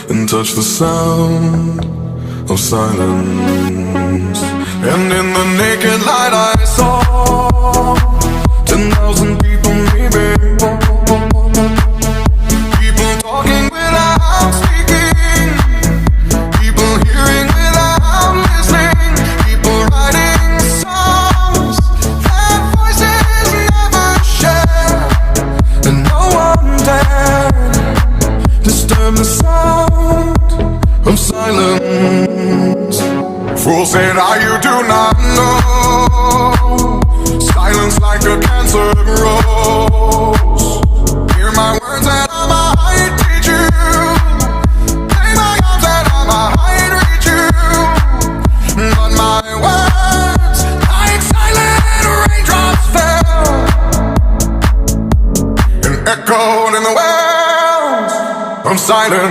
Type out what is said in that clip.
and touch the sound of silence. And in the naked light I saw 10,000 people maybe, people talking without speaking, people hearing without listening, people writing songs that voices never share, and no one dared disturb the sound of silence. Fool said, you do not know, silence like a cancer grows. Hear my words and I might teach you, lay my arms and I might reach you, but my words like silent raindrops fell and echoed in the wells of silence.